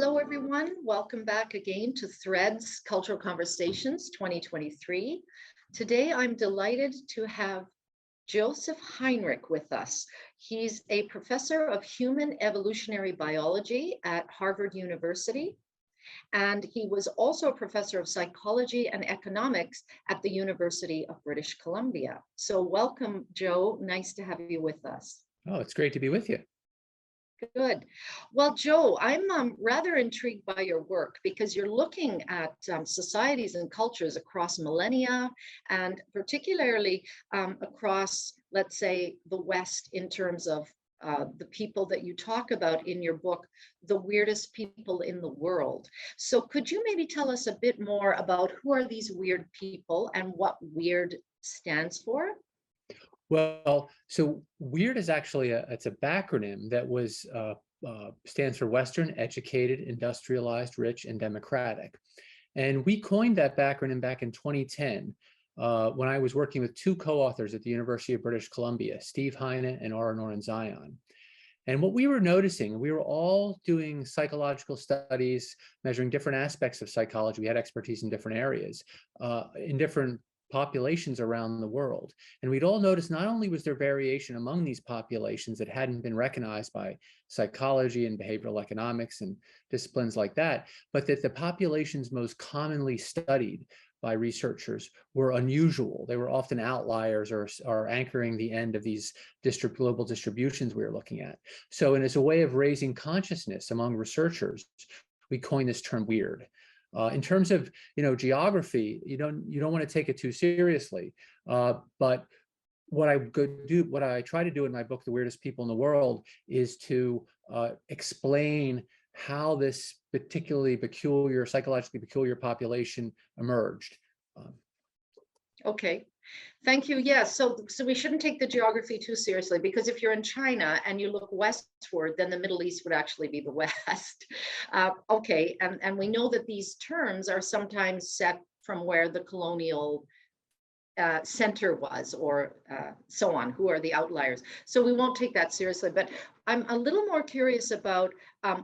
Hello, everyone. Welcome back again to Threads Cultural Conversations 2023. Today, I'm delighted to have Joseph Henrich with us. He's a professor of human evolutionary biology at Harvard University, and he was also a professor of psychology and economics at the University of British Columbia. So welcome, Joe. Nice to have you with us. Oh, it's great to be with you. Good. Well, Joe, I'm rather intrigued by your work because you're looking at societies and cultures across millennia, and particularly across, let's say, the West in terms of the people that you talk about in your book, The Weirdest People in the World. So could you maybe tell us a bit more about who are these weird people and what weird stands for? Well, so WEIRD is actually it's a backronym that stands for Western, Educated, Industrialized, Rich, and Democratic. And we coined that backronym back in 2010 when I was working with two co-authors at the University of British Columbia, Steve Heine and Ara Zion. And what we were noticing, we were all doing psychological studies, measuring different aspects of psychology. We had expertise in different areas, in different populations around the world. And we'd all noticed not only was there variation among these populations that hadn't been recognized by psychology and behavioral economics and disciplines like that, but that the populations most commonly studied by researchers were unusual. They were often outliers or anchoring the end of these global distributions we were looking at. So, and as a way of raising consciousness among researchers, we coined this term WEIRD. In terms of geography, you don't want to take it too seriously. But what I try to do in my book, The Weirdest People in the World, is to explain how this psychologically peculiar population emerged. Okay. Thank you. Yes. So we shouldn't take the geography too seriously, because if you're in China and you look westward, then the Middle East would actually be the West. Okay. And we know that these terms are sometimes set from where the colonial center was, or so on, who are the outliers. So we won't take that seriously, but I'm a little more curious about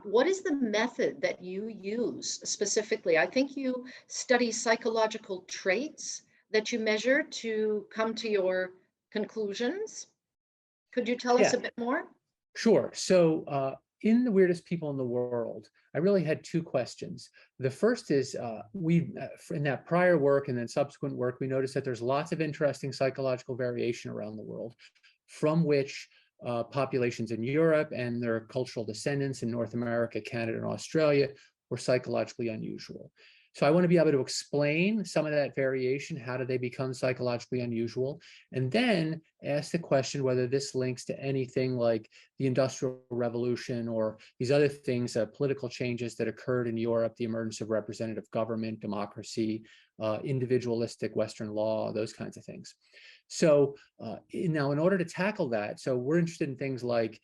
what is the method that you use specifically? I think you study psychological traits that you measure to come to your conclusions. Could you tell us a bit more? Sure. So in The Weirdest People in the World, I really had two questions. The first is in that prior work and then subsequent work, we noticed that there's lots of interesting psychological variation around the world, from which populations in Europe and their cultural descendants in North America, Canada, and Australia were psychologically unusual. So I want to be able to explain some of that variation. How do they become psychologically unusual? And then ask the question whether this links to anything like the Industrial Revolution or these other things, political changes that occurred in Europe, the emergence of representative government, democracy, individualistic Western law, those kinds of things. So now in order to tackle that, so we're interested in things like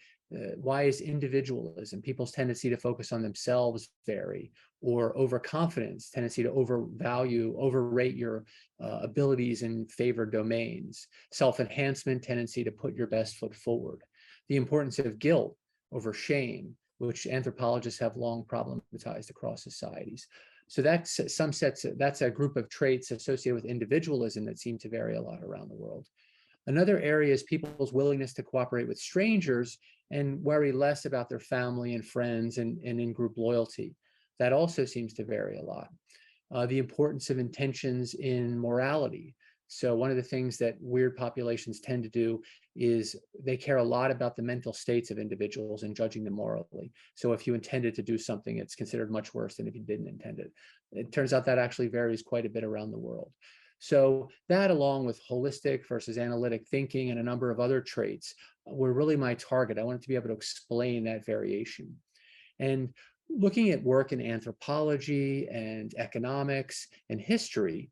why is individualism, people's tendency to focus on themselves, vary? Or overconfidence, tendency to overrate your abilities in favored domains, self-enhancement, tendency to put your best foot forward, the importance of guilt over shame, which anthropologists have long problematized across societies. So that's a group of traits associated with individualism that seem to vary a lot around the world. Another area is people's willingness to cooperate with strangers and worry less about their family and friends and in-group loyalty. That also seems to vary a lot. The importance of intentions in morality. So one of the things that weird populations tend to do is they care a lot about the mental states of individuals and judging them morally. So if you intended to do something, it's considered much worse than if you didn't intend it. It turns out that actually varies quite a bit around the world. So that, along with holistic versus analytic thinking and a number of other traits, were really my target. I wanted to be able to explain that variation. And looking at work in anthropology and economics and history,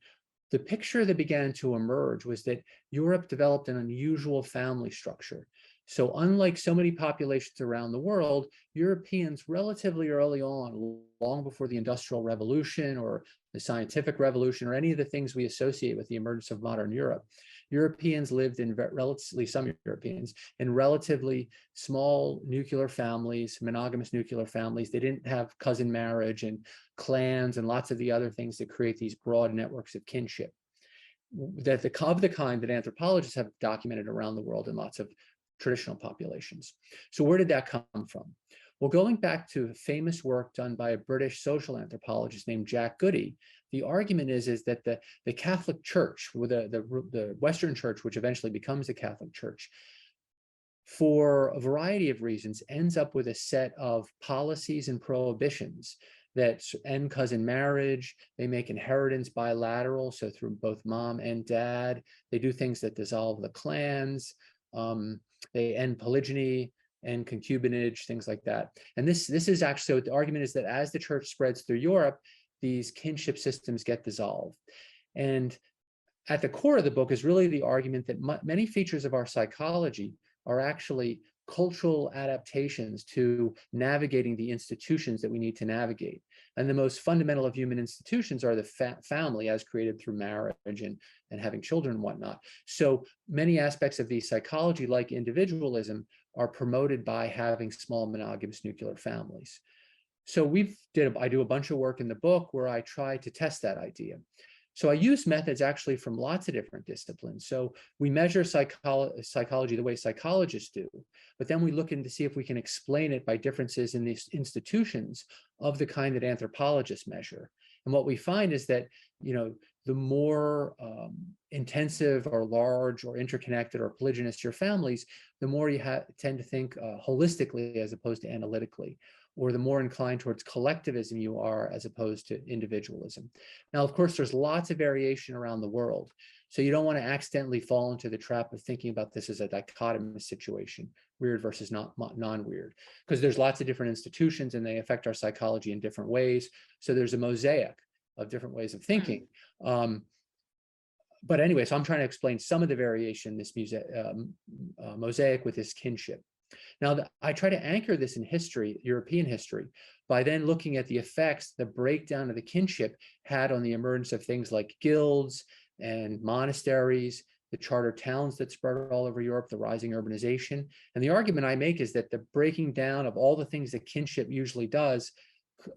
the picture that began to emerge was that Europe developed an unusual family structure. So unlike so many populations around the world, Europeans relatively early on, long before the Industrial Revolution or the Scientific Revolution or any of the things we associate with the emergence of modern Europe, Europeans lived in relatively, some Europeans, in relatively small nuclear families, monogamous nuclear families. They didn't have cousin marriage and clans and lots of the other things that create these broad networks of kinship that of the kind that anthropologists have documented around the world in lots of traditional populations. So where did that come from? Well, going back to famous work done by a British social anthropologist named Jack Goody, the argument is that the Catholic Church, the Western Church, which eventually becomes the Catholic Church, for a variety of reasons, ends up with a set of policies and prohibitions that end cousin marriage. They make inheritance bilateral, so through both mom and dad. They do things that dissolve the clans. They end polygyny and concubinage, things like that. And this is actually, so the argument is that as the church spreads through Europe, these kinship systems get dissolved. And at the core of the book is really the argument that many features of our psychology are actually cultural adaptations to navigating the institutions that we need to navigate. And the most fundamental of human institutions are the family as created through marriage and having children and whatnot. So many aspects of the psychology, like individualism, are promoted by having small monogamous nuclear families. So I do a bunch of work in the book where I try to test that idea. So I use methods actually from lots of different disciplines. So we measure psychology the way psychologists do, but then we look in to see if we can explain it by differences in these institutions of the kind that anthropologists measure. And what we find is that, the more intensive or large or interconnected or polygynous your families, the more you tend to think holistically as opposed to analytically, or the more inclined towards collectivism you are as opposed to individualism. Now, of course, there's lots of variation around the world. So you don't want to accidentally fall into the trap of thinking about this as a dichotomous situation, weird versus non-weird, because there's lots of different institutions and they affect our psychology in different ways. So there's a mosaic of different ways of thinking. But anyway, so I'm trying to explain some of the variation, this mosaic with this kinship. Now, I try to anchor this in history, European history, by then looking at the effects the breakdown of the kinship had on the emergence of things like guilds and monasteries, the charter towns that spread all over Europe, the rising urbanization. And the argument I make is that the breaking down of all the things that kinship usually does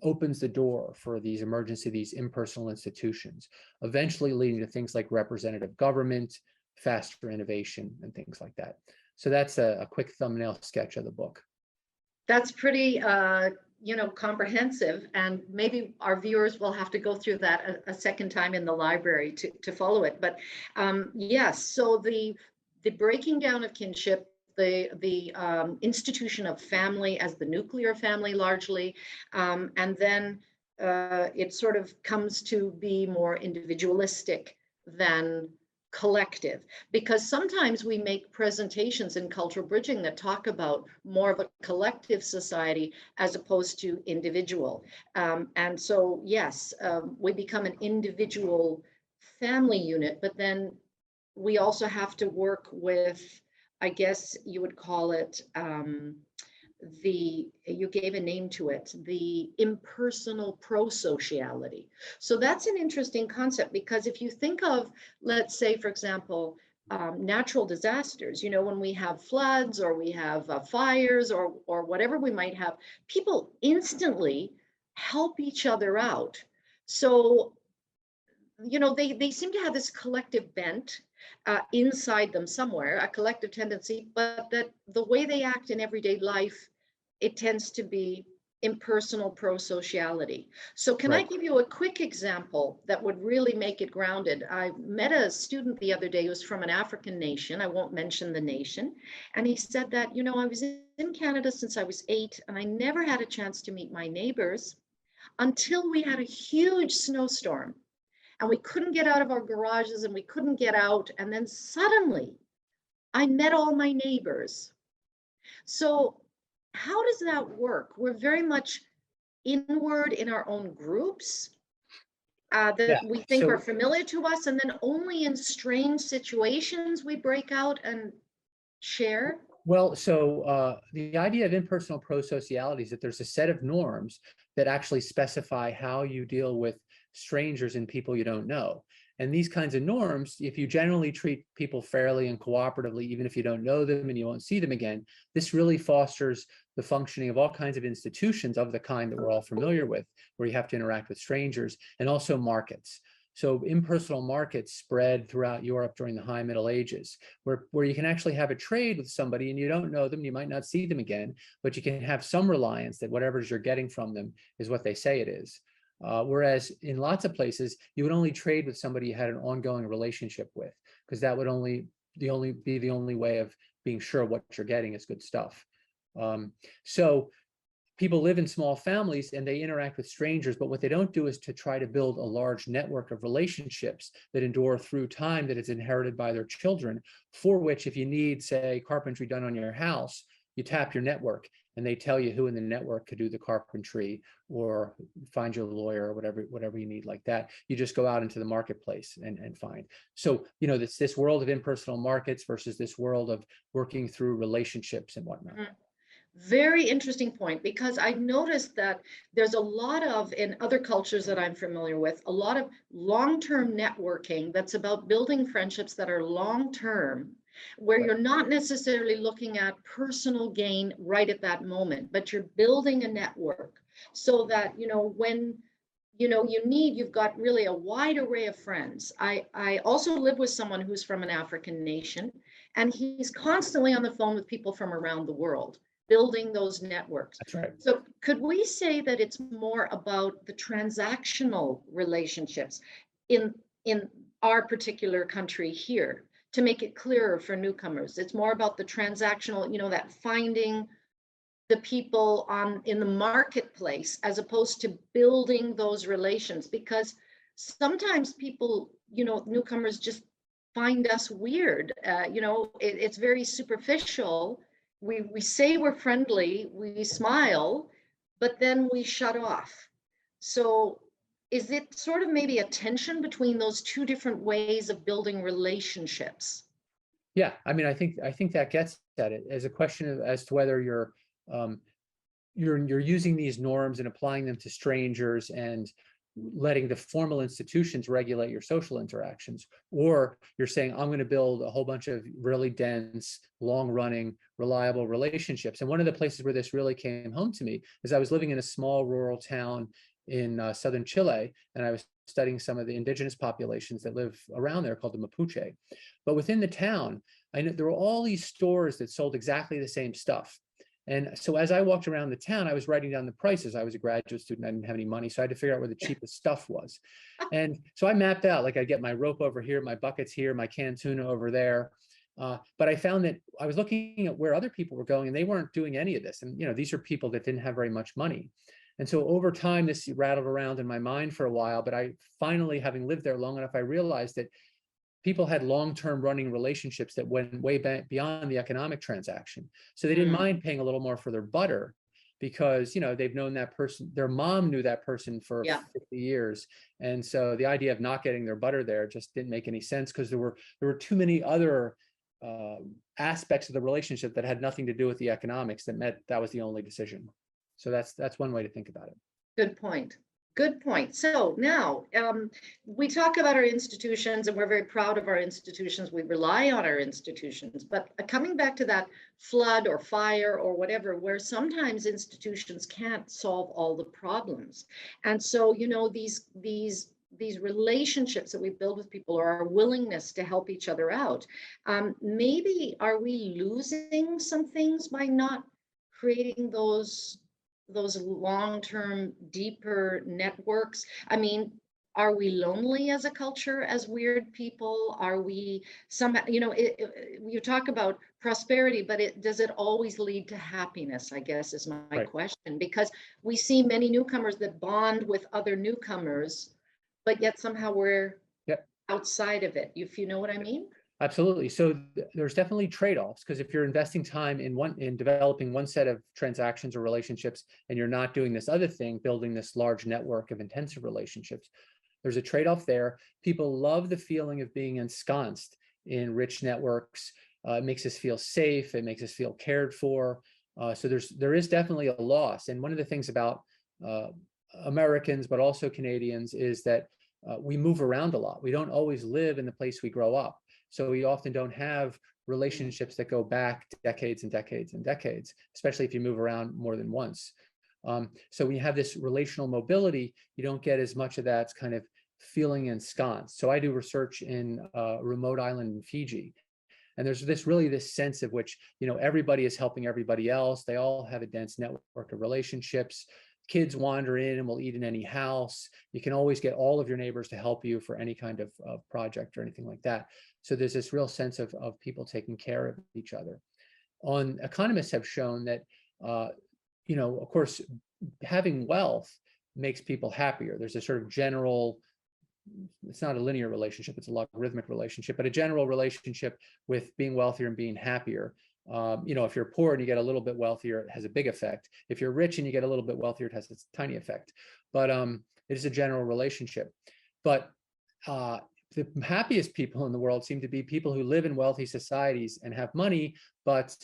opens the door for these emergence of these impersonal institutions, eventually leading to things like representative government, faster innovation, and things like that. So that's a quick thumbnail sketch of the book. That's pretty, comprehensive, and maybe our viewers will have to go through that a second time in the library to follow it. But yes, so the breaking down of kinship, the institution of family as the nuclear family largely, and then it sort of comes to be more individualistic than collective, because sometimes we make presentations in cultural bridging that talk about more of a collective society as opposed to individual. And so, yes, we become an individual family unit, but then we also have to work with, I guess you would call it, you gave a name to it, the impersonal pro-sociality. So that's an interesting concept, because if you think of, let's say, for example, natural disasters, when we have floods or we have fires or whatever we might have, people instantly help each other out. So, they seem to have this collective bent inside them somewhere, a collective tendency, but that the way they act in everyday life, it tends to be impersonal pro-sociality. So can I give you a quick example that would really make it grounded? I met a student the other day who's from an African nation. I won't mention the nation. And he said that, I was in Canada since I was 8, and I never had a chance to meet my neighbors until we had a huge snowstorm. And we couldn't get out of our garages and we couldn't get out. And then suddenly I met all my neighbors. So how does that work? We're very much inward in our own groups that we think are familiar to us. And then only in strange situations we break out and share. Well, so the idea of impersonal pro-sociality is that there's a set of norms that actually specify how you deal with strangers and people you don't know. And these kinds of norms, if you generally treat people fairly and cooperatively, even if you don't know them and you won't see them again, this really fosters the functioning of all kinds of institutions of the kind that we're all familiar with, where you have to interact with strangers, and also markets. So impersonal markets spread throughout Europe during the High Middle Ages, where you can actually have a trade with somebody and you don't know them, you might not see them again, but you can have some reliance that whatever you're getting from them is what they say it is. Whereas in lots of places, you would only trade with somebody you had an ongoing relationship with, because that would be the only way of being sure what you're getting is good stuff. So people live in small families and they interact with strangers, but what they don't do is to try to build a large network of relationships that endure through time, that is inherited by their children, for which if you need, say, carpentry done on your house, you tap your network and they tell you who in the network could do the carpentry or find you a lawyer or whatever you need like that. You just go out into the marketplace and find. So, you know, this world of impersonal markets versus this world of working through relationships and whatnot. Mhm. Very interesting point, because I've noticed that there's a lot of, in other cultures that I'm familiar with, a lot of long-term networking that's about building friendships that are long-term, where Right. you're not necessarily looking at personal gain right at that moment, but you're building a network so that, when you've got really a wide array of friends. I also live with someone who's from an African nation, and he's constantly on the phone with people from around the world, building those networks. That's right. So could we say that it's more about the transactional relationships in in our particular country here, to make it clearer for newcomers? It's more about the transactional, that finding the people in the marketplace, as opposed to building those relations, because sometimes people, newcomers just find us weird. It's very superficial. We say we're friendly, we smile, but then we shut off. So is it sort of maybe a tension between those two different ways of building relationships? Yeah, I mean, I think that gets at it as a question of as to whether um, you're using these norms and applying them to strangers and letting the formal institutions regulate your social interactions, or you're saying, I'm going to build a whole bunch of really dense, long-running, reliable relationships. And one of the places where this really came home to me is I was living in a small rural town in southern Chile, and I was studying some of the indigenous populations that live around there called the Mapuche. But within the town, I know there were all these stores that sold exactly the same stuff. And so as I walked around the town, I was writing down the prices. I was a graduate student, I didn't have any money, so I had to figure out where the cheapest stuff was. And so I mapped out, like, I get my rope over here, my buckets here, my canned tuna over there. But I found that I was looking at where other people were going and they weren't doing any of this. And, these are people that didn't have very much money. And so over time, this rattled around in my mind for a while, but I finally, having lived there long enough, I realized that people had long-term running relationships that went way back beyond the economic transaction. So they didn't mind paying a little more for their butter because, they've known that person, their mom knew that person for 50 years. And so the idea of not getting their butter there just didn't make any sense, because there were too many other aspects of the relationship that had nothing to do with the economics that was the only decision. So that's one way to think about it. Good point. Good point. So now we talk about our institutions and we're very proud of our institutions. We rely on our institutions. But coming back to that flood or fire or whatever, where sometimes institutions can't solve all the problems. And so, these relationships that we build with people, or our willingness to help each other out, maybe are we losing some things by not creating those long-term, deeper networks? I mean, are we lonely as a culture, as weird people? Are we somehow, you talk about prosperity, but does it always lead to happiness, I guess, is my Right. question, because we see many newcomers that bond with other newcomers, but yet somehow we're outside of it, if you know what I mean? Absolutely. So there's definitely trade-offs, because if you're investing time in developing one set of transactions or relationships, and you're not doing this other thing, building this large network of intensive relationships, there's a trade-off there. People love the feeling of being ensconced in rich networks. It makes us feel safe. It makes us feel cared for. So there is definitely a loss. And one of the things about Americans, but also Canadians, is that we move around a lot. We don't always live in the place we grow up. So we often don't have relationships that go back decades and decades and decades, especially if you move around more than once. So when you have this relational mobility, you don't get as much of that kind of feeling ensconced. So I do research in a remote island in Fiji. And there's this sense of which, everybody is helping everybody else. They all have a dense network of relationships. Kids wander in and will eat in any house. You can always get all of your neighbors to help you for any kind of project or anything like that. So there's this real sense of people taking care of each other. Economists have shown that, of course, having wealth makes people happier. There's a sort of general, it's not a linear relationship, it's a logarithmic relationship, but a general relationship with being wealthier and being happier. If you're poor and you get a little bit wealthier, it has a big effect. If you're rich and you get a little bit wealthier, it has a tiny effect. But it is a general relationship. But the happiest people in the world seem to be people who live in wealthy societies and have money, but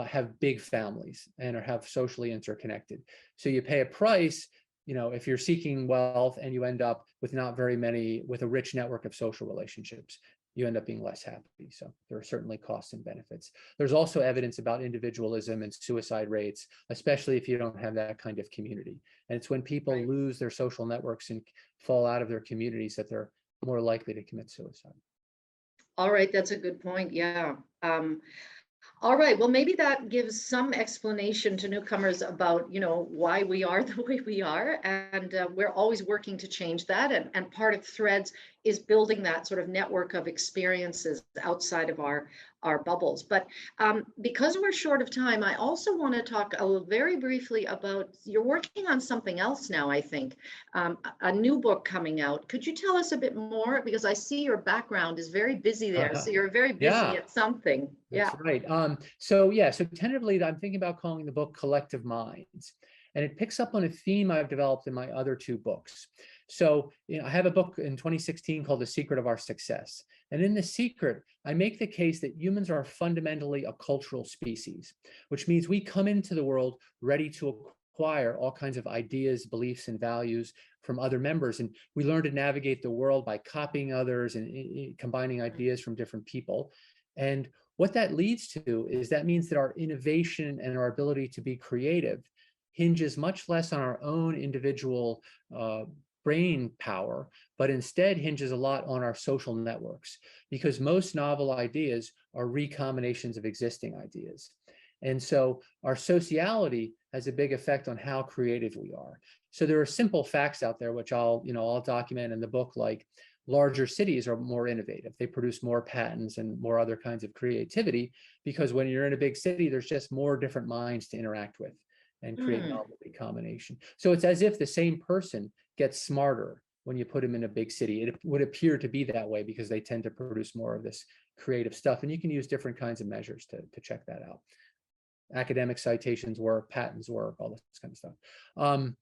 have big families and have socially interconnected. So you pay a price, if you're seeking wealth and you end up with with a rich network of social relationships, you end up being less happy. So there are certainly costs and benefits. There's also evidence about individualism and suicide rates, especially if you don't have that kind of community. And it's when people lose their social networks and fall out of their communities that they're more likely to commit suicide. All right, that's a good point. Yeah. All right, well, maybe that gives some explanation to newcomers about, why we are the way we are. And we're always working to change that. And part of Threads is building that sort of network of experiences outside of our bubbles. But because we're short of time, I also want to talk very briefly about, you're working on something else now, I think, a new book coming out. Could you tell us a bit more? Because I see your background is very busy there. So you're very busy at something. That's right. So tentatively, I'm thinking about calling the book Collective Minds. And it picks up on a theme I've developed in my other two books. So I have a book in 2016 called The Secret of Our Success. And in The Secret, I make the case that humans are fundamentally a cultural species, which means we come into the world ready to acquire all kinds of ideas, beliefs, and values from other members. And we learn to navigate the world by copying others and combining ideas from different people. And what that leads to is that means that our innovation and our ability to be creative hinges much less on our own individual brain power, but instead hinges a lot on our social networks, because most novel ideas are recombinations of existing ideas. And so our sociality has a big effect on how creative we are. So there are simple facts out there, which I'll document in the book, like larger cities are more innovative. They produce more patents and more other kinds of creativity, because when you're in a big city, there's just more different minds to interact with and create novel recombination. So it's as if the same person gets smarter when you put them in a big city. It would appear to be that way because they tend to produce more of this creative stuff. And you can use different kinds of measures to check that out. Academic citations work, patents work, all this kind of stuff.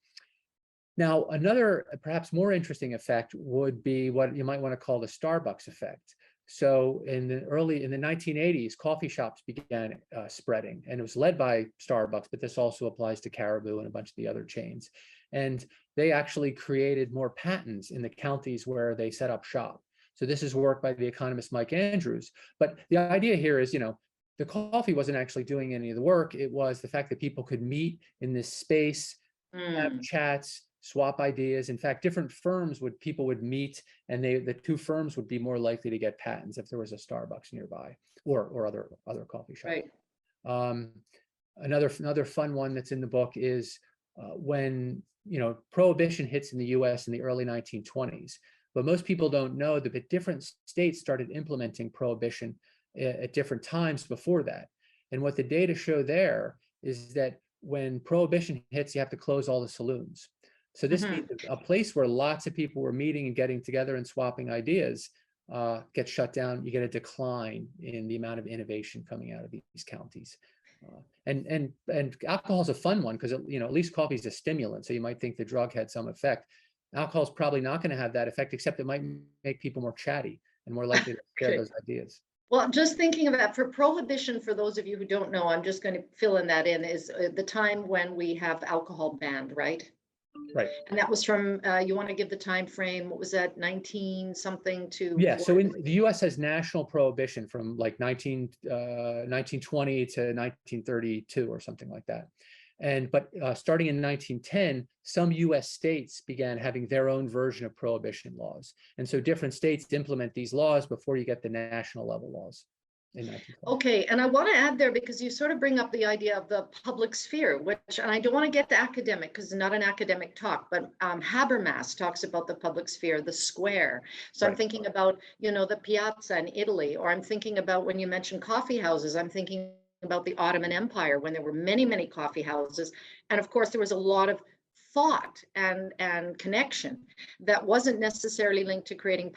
Now, another perhaps more interesting effect would be what you might want to call the Starbucks effect. So in the 1980s, coffee shops began spreading, and it was led by Starbucks, but this also applies to Caribou and a bunch of the other chains. And they actually created more patents in the counties where they set up shop. So this is work by the economist Mike Andrews. But the idea here is, the coffee wasn't actually doing any of the work. It was the fact that people could meet in this space, have chats, swap ideas. In fact, different people would meet, and the two firms would be more likely to get patents if there was a Starbucks nearby or other coffee shops. Right. Another fun one that's in the book is when prohibition hits in the U.S. in the early 1920s. But most people don't know that different states started implementing prohibition at different times before that. And what the data show there is that when prohibition hits, you have to close all the saloons. So this means a place where lots of people were meeting and getting together and swapping ideas gets shut down. You get a decline in the amount of innovation coming out of these counties. And alcohol is a fun one because at least coffee is a stimulant, so you might think the drug had some effect. Alcohol is probably not going to have that effect, except it might make people more chatty and more likely to share those ideas. Well, just thinking of that for prohibition, for those of you who don't know, I'm just going to fill in that in, is the time when we have alcohol banned, right? Right. And that was from, you want to give the time frame, what was that, 19 something to Yeah, so 40? in the US has national prohibition from like 1920 to 1932 or something like that. But starting in 1910, some US states began having their own version of prohibition laws. And so different states implement these laws before you get the national level laws in 1920. Okay, and I want to add there because you sort of bring up the idea of the public sphere, which, and I don't want to get to academic because it's not an academic talk, but Habermas talks about the public sphere, the square. So I'm Right. thinking about, you know, the piazza in Italy, or I'm thinking about when you mentioned coffee houses, I'm thinking about the Ottoman Empire when there were many, many coffee houses. And of course, there was a lot of thought and connection that wasn't necessarily linked to creating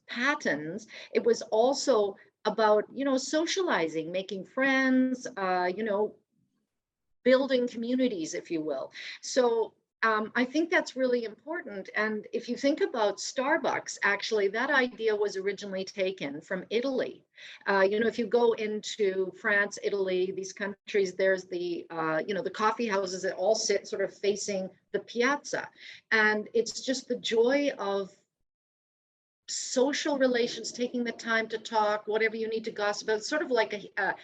patterns. It was also about, you know, socializing, making friends, you know, building communities, if you will. So I think that's really important. And if you think about Starbucks, actually, that idea was originally taken from Italy. You know, if you go into France, Italy, these countries, there's the, you know, the coffee houses that all sit sort of facing the piazza. And it's just the joy of social relations, taking the time to talk, whatever you need to gossip about, sort of like a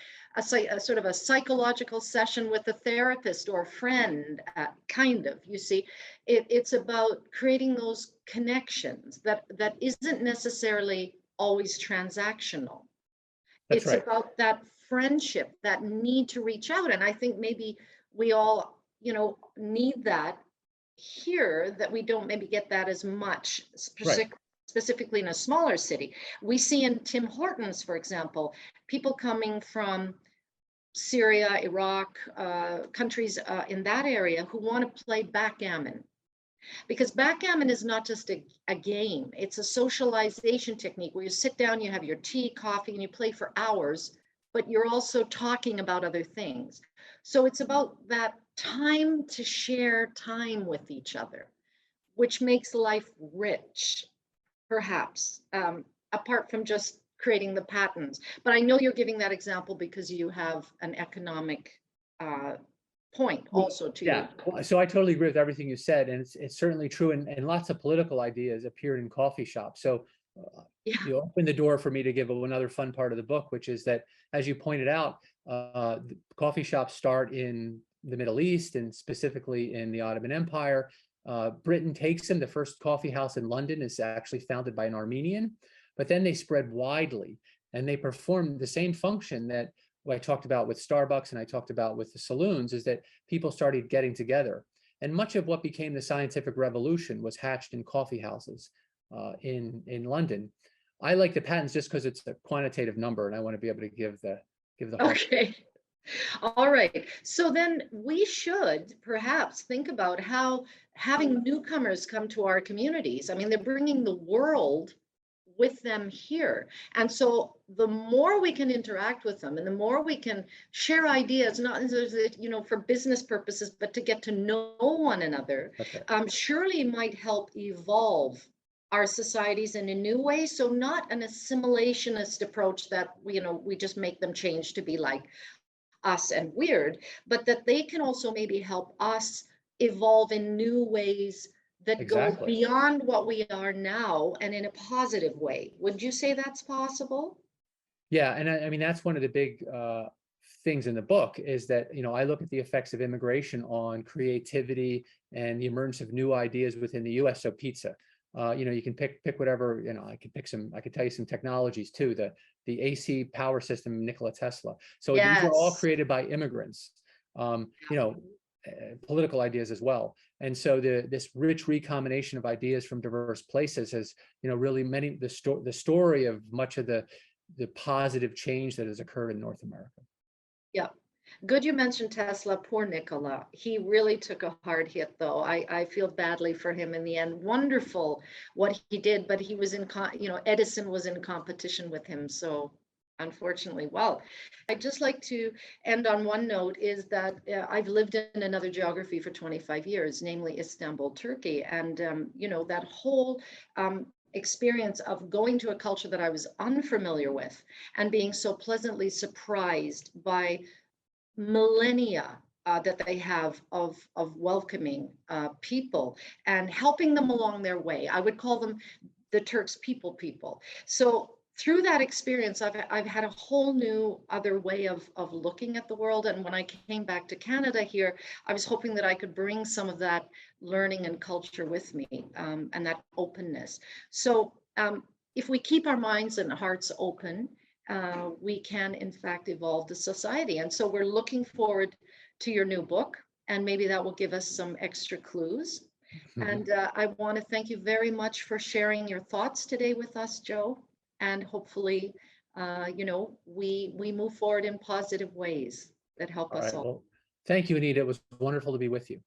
sort of a psychological session with a therapist or a friend, kind of, you see. It's about creating those connections that isn't necessarily always transactional. That's It's right. about that friendship, that need to reach out. And I think maybe we all, you know, need that here, that we don't maybe get that as much, Right. specifically in a smaller city. We see in Tim Hortons, for example, people coming from Syria, Iraq, countries in that area who want to play backgammon. Because backgammon is not just a game, it's a socialization technique where you sit down, you have your tea, coffee, and you play for hours, but you're also talking about other things. So it's about that time to share time with each other, which makes life rich, perhaps, apart from just creating the patterns. But I know you're giving that example because you have an economic point also to Yeah, you. so I totally agree with everything you said, and it's certainly true. And lots of political ideas appeared in coffee shops. So Yeah. you open the door for me to give another fun part of the book, which is that, as you pointed out, coffee shops start in the Middle East and specifically in the Ottoman Empire. Britain takes them. The first coffee house in London is actually founded by an Armenian, but then they spread widely and they perform the same function that what I talked about with Starbucks and I talked about with the saloons, is that people started getting together. And much of what became the scientific revolution was hatched in coffee houses in London. I like the patents just because it's a quantitative number, and I want to be able to give the hard. Okay. All right. So then we should perhaps think about how having newcomers come to our communities. I mean, they're bringing the world with them here. And so the more we can interact with them and the more we can share ideas, not, you know, for business purposes, but to get to know one another, That's right. surely might help evolve our societies in a new way. So not an assimilationist approach that, you know, we just make them change to be like us and weird, but that they can also maybe help us evolve in new ways that go Exactly. beyond what we are now and in a positive way. Would you say that's possible? Yeah, and I mean that's one of the big things in the book, is that, you know, I look at the effects of immigration on creativity and the emergence of new ideas within the U.S. So pizza, you know, you can pick whatever, you know, I could tell you some technologies too, the AC power system, Nikola Tesla. So these were all Yes. created by immigrants, you know, political ideas as well. And so this rich recombination of ideas from diverse places has, you know, really the story of much of the positive change that has occurred in North America. Yeah. Good you mentioned Tesla. Poor Nikola. He really took a hard hit, though. I feel badly for him in the end. Wonderful what he did, but he was you know, Edison was in competition with him. So unfortunately, well, I'd just like to end on one note, is that I've lived in another geography for 25 years, namely Istanbul, Turkey. And, you know, that whole experience of going to a culture that I was unfamiliar with and being so pleasantly surprised by millennia that they have of welcoming people and helping them along their way. I would call them the Turks people. So through that experience, I've had a whole new other way of looking at the world. And when I came back to Canada here, I was hoping that I could bring some of that learning and culture with me, and that openness. So if we keep our minds and hearts open, we can in fact evolve the society. And so we're looking forward to your new book, and maybe that will give us some extra clues. And I want to thank you very much for sharing your thoughts today with us, Joe. And hopefully, we move forward in positive ways that help All us right. all. Well, thank you, Anita. It was wonderful to be with you.